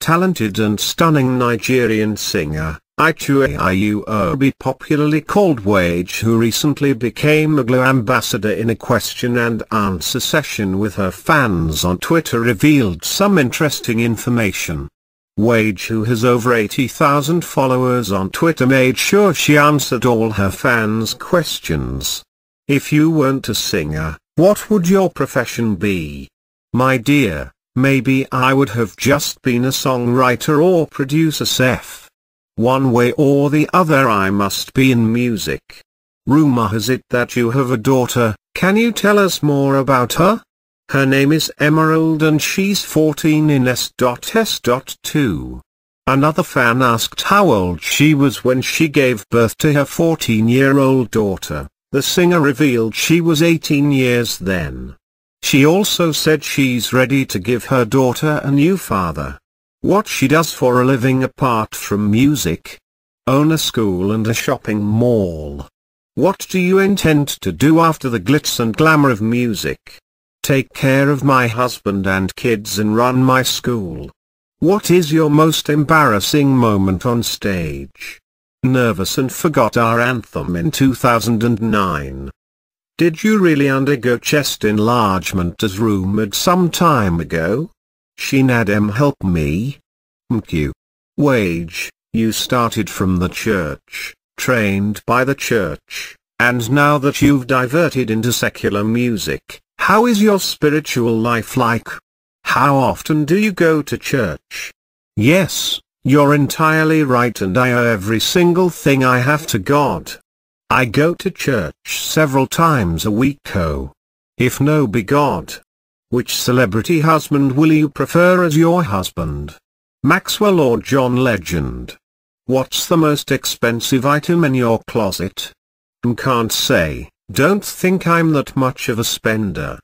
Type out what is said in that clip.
talented and stunning Nigerian singer, Ichue Ayuobi, popularly called Wage, who recently became a Glo ambassador in a question and answer session with her fans on Twitter, revealed some interesting information. Wage, who has over 80,000 followers on Twitter, made sure she answered all her fans' questions. If you weren't a singer, what would your profession be? My dear, maybe I would have just been a songwriter or producer, Seth. One way or the other I must be in music. Rumor has it that you have a daughter. Can you tell us more about her? Her name is Emerald and she's 14 in S.S.2. Another fan asked how old she was when she gave birth to her 14-year-old daughter. The singer revealed she was 18 years then. She also said she's ready to give her daughter a new father. What she does for a living apart from music? Own a school and a shopping mall. What do you intend to do after the glitz and glamour of music? Take care of my husband and kids and run my school. What is your most embarrassing moment on stage? Nervous and forgot our anthem in 2009. Did you really undergo chest enlargement as rumored some time ago? Shinadem, help me. MQ. Wage, you started from the church, trained by the church, and now that you've diverted into secular music, how is your spiritual life like? How often do you go to church? Yes, you're entirely right, and I owe every single thing I have to God. I go to church several times a week. Oh. If no be God. Which celebrity husband will you prefer as your husband? Maxwell or John Legend? What's the most expensive item in your closet? Can't say, don't think I'm that much of a spender.